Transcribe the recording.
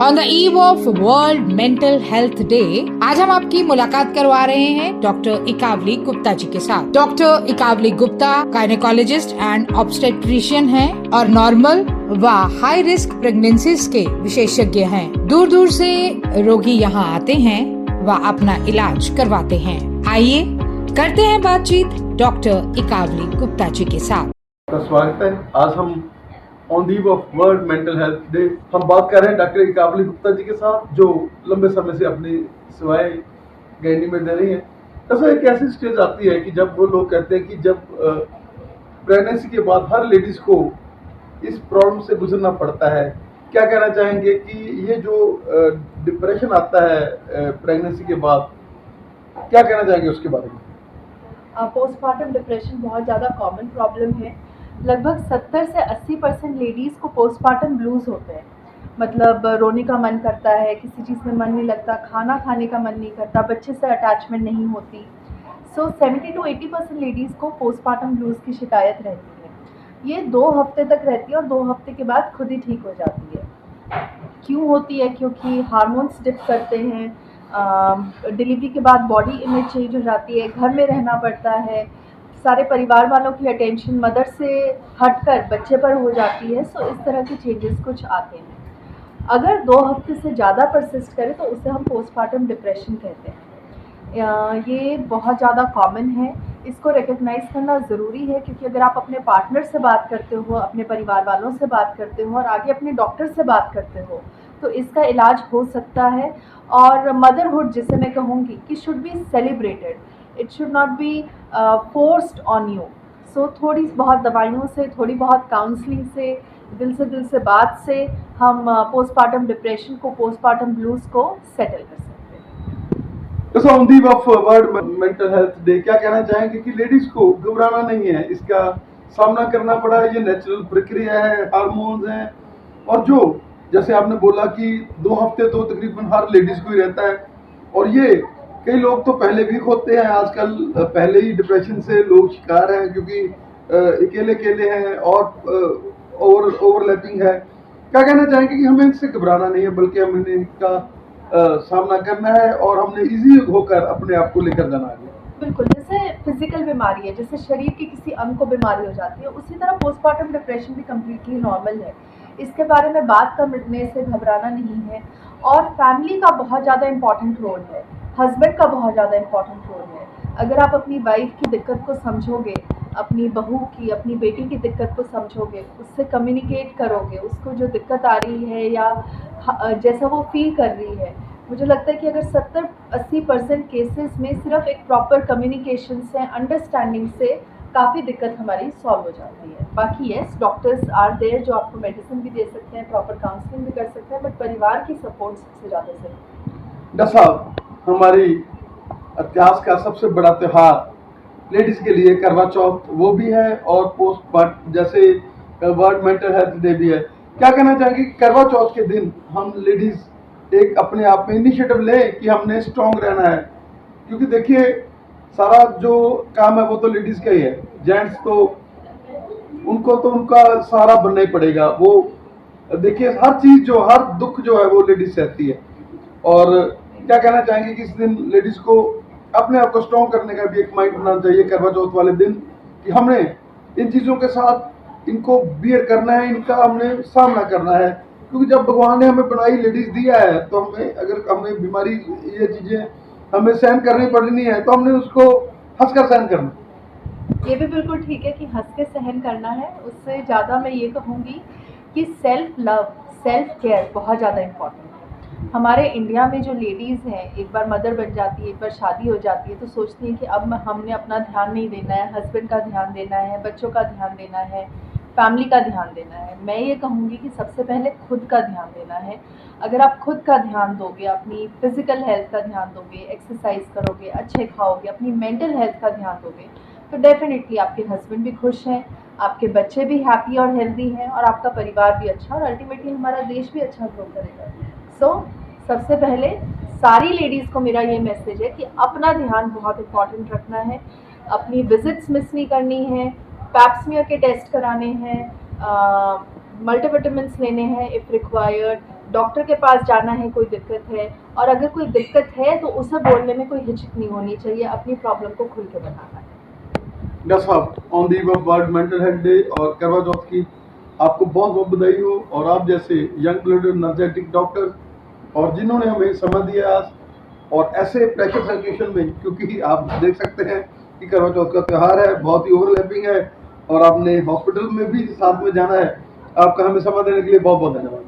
On the eve of world mental health day आज हम आपकी मुलाकात करवा रहे हैं डॉक्टर इकावली गुप्ता जी के साथ। Doctor Ekavali Gupta gynaecologist and obstetrician हैं और नॉर्मल व हाई रिस्क प्रेगनेंसीज के विशेषज्ञ हैं। दूर दूर से रोगी यहाँ आते हैं व अपना इलाज करवाते हैं। आइए करते हैं बातचीत डॉक्टर इकावली गुप्ता जी के साथ। स्वागत है। आज हम on the of world mental health day हम बात कर रहे हैं डॉक्टर इकावली गुप्ता जी के साथ, जो लंबे समय से अपनी सेवाएं गैनी में दे रही हैं। ऐसा एक ऐसी स्टेज आती है कि जब वो लोग कहते हैं कि जब प्रेगनेंसी के बाद हर लेडीज को इस प्रॉब्लम से गुजरना पड़ता है। क्या कहना चाहेंगे कि ये जो डिप्रेशन आता है प्रेगनेंसी के बाद, क्या कहना चाहेंगे उसके बारे में? पोस्टमार्टम डिप्रेशन बहुत ज़्यादा कॉमन प्रॉब्लम है। लगभग 70 से 80% लेडीज़ को पोस्टमार्टम ब्लूज़ होते हैं। मतलब रोने का मन करता है, किसी चीज़ में मन नहीं लगता, खाना खाने का मन नहीं करता, बच्चे से अटैचमेंट नहीं होती। 70 to 80% लेडीज़ को पोस्टमार्टम ब्लूज़ की शिकायत रहती है। ये 2 हफ्ते तक रहती है और 2 हफ्ते के बाद खुद ही ठीक हो जाती है। क्यों होती है? क्योंकि हार्मोन्स डिप करते हैं, डिलीवरी के बाद बॉडी इमेज चेंज हो जाती है, घर में रहना पड़ता है, सारे परिवार वालों की अटेंशन मदर से हटकर बच्चे पर हो जाती है। सो इस तरह के चेंजेस कुछ आते हैं। अगर 2 हफ्ते से ज़्यादा परसिस्ट करे तो उसे हम पोस्टमार्टम डिप्रेशन कहते हैं। ये बहुत ज़्यादा कॉमन है। इसको रिकग्नाइज़ करना ज़रूरी है, क्योंकि अगर आप अपने पार्टनर से बात करते हो, अपने परिवार वालों से बात करते हो और आगे अपने डॉक्टर से बात करते हो तो इसका इलाज हो सकता है। और मदरहुड जिसे मैं कहूँगी कि should be celebrated, it should not be forced on you. So थोड़ी बहुत दवाइयों से, थोड़ी बहुत काउंसलिंग से दिल से बात से हम पोस्टमार्टम डिप्रेशन को, पोस्टमार्टम ब्लूज़ को सेटल कर सकते हैं। जैसा on the of world mental health day क्या कहना चाहेंगे कि लेडीज को घबराना नहीं है, इसका सामना करना पड़ा, ये नेचुरल प्रक्रिया है, हार्मोन्स हैं। और जो जैसे आपने बोला कि 2 हफ्ते तो तकरीबन हर लेडीज को ही रहता है, और ये कई लोग तो पहले भी होते हैं आजकल, पहले ही डिप्रेशन से लोग शिकार हैं, क्योंकि अकेले अकेले हैं और ओवरलैपिंग है। क्या कहना चाहेंगे कि हमें इनसे घबराना नहीं है, बल्कि हमें इनका सामना करना है और हमने इजी होकर अपने आप को लेकर जाना है। बिल्कुल, जैसे फिजिकल बीमारी है, जैसे शरीर के किसी अंग को बीमारी हो जाती है, उसी तरह पोस्टमार्टम डिप्रेशन भी कम्प्लीटली नॉर्मल है। इसके बारे में बात करने से घबराना नहीं है। और फैमिली का बहुत ज़्यादा इम्पॉर्टेंट रोल है, हस्बैंड का बहुत ज़्यादा इम्पॉर्टेंट रोल है। अगर आप अपनी वाइफ की दिक्कत को समझोगे, अपनी बहू की, अपनी बेटी की दिक्कत को समझोगे, उससे कम्युनिकेट करोगे, उसको जो दिक्कत आ रही है या जैसा वो फील कर रही है, मुझे लगता है कि अगर 70-80% केसेस में सिर्फ एक प्रॉपर कम्युनिकेशन से, अंडरस्टैंडिंग से काफ़ी दिक्कत हमारी सॉल्व हो जाती है। बाकी यस, डॉक्टर्स आर देयर जो आपको मेडिसिन भी दे सकते हैं, प्रॉपर काउंसलिंग भी कर सकते हैं, बट परिवार की सपोर्ट सबसे ज़्यादा ज़रूरी है। डॉक्टर साहब, हमारी इतिहास का सबसे बड़ा त्योहार लेडीज के लिए करवा चौथ वो भी है, और पोस्ट जैसे वर्ल्ड मेंटल हेल्थ डे भी है। क्या कहना चाहेंगे कि करवा चौथ के दिन हम लेडीज एक अपने आप में इनिशिएटिव लें कि हमने स्ट्रॉन्ग रहना है? क्योंकि देखिए, सारा जो काम है वो तो लेडीज का ही है, जेंट्स तो उनका सहारा बनना ही पड़ेगा। वो देखिए, हर चीज जो, हर दुख जो है वो लेडीज सहती है। और क्या कहना चाहेंगे कि इस दिन लेडीज को अपने आप को स्ट्रॉन्ग करने का भी एक माइंड बनाना चाहिए करवा चौथ वाले दिन, कि हमने इन चीज़ों के साथ इनको बियर करना है, इनका हमने सामना करना है। क्योंकि जब भगवान ने हमें बनाई, लेडीज दिया है, तो हमें, अगर हमें बीमारी, ये चीज़ें हमें सहन करनी पड़नी है, तो हमने उसको हंसकर सहन करना। ये भी बिल्कुल ठीक है कि हंस के सहन करना है। उससे ज़्यादा मैं ये कहूँगी कि सेल्फ लव, सेल्फ केयर बहुत ज़्यादा इम्पॉर्टेंट है। हमारे इंडिया में जो लेडीज़ हैं, एक बार मदर बन जाती है, एक बार शादी हो जाती है, तो सोचती हैं कि अब हमने अपना ध्यान नहीं देना है, हस्बैंड का ध्यान देना है, बच्चों का ध्यान देना है, फैमिली का ध्यान देना है। मैं ये कहूँगी कि सबसे पहले खुद का ध्यान देना है। अगर आप खुद का ध्यान दोगे, अपनी फिजिकल हेल्थ का ध्यान दोगे, एक्सरसाइज करोगे, अच्छे खाओगे, अपनी मेंटल हेल्थ का ध्यान दोगे, तो डेफिनेटली आपके हस्बैंड भी खुश हैं, आपके बच्चे भी हैप्पी और हेल्दी हैं, और आपका परिवार भी अच्छा, और अल्टीमेटली हमारा देश भी अच्छा ग्रो करेगा। सो सबसे पहले सारी लेडीज़ को मेरा ये मैसेज है कि अपना ध्यान बहुत इम्पॉर्टेंट रखना है, अपनी विजिट्स मिस नहीं करनी है, पैप्समियर के टेस्ट कराने हैं, मल्टीविटामिन्स लेने हैं इफ़ रिक्वायर्ड, डॉक्टर के पास जाना है, कोई दिक्कत है, और अगर कोई दिक्कत है तो उसे बोलने में कोई हिचक नहीं होनी चाहिए, अपनी प्रॉब्लम को खुल के बताना है। डॉक्टर साहब, on the world mental health day और करवा चौथ की आपको बहुत बहुत बधाई हो, और आप जैसे यंग ब्लडेड एनर्जेटिक डॉक्टर और जिन्होंने हमें समय दिया आज, और ऐसे प्रेशर सिचुएशन में, क्योंकि आप देख सकते हैं कि करवा चौथ का त्यौहार है, बहुत ही ओवरलैपिंग है और आपने हॉस्पिटल में भी साथ में जाना है, आपका हमें समय देने के लिए बहुत बहुत धन्यवाद।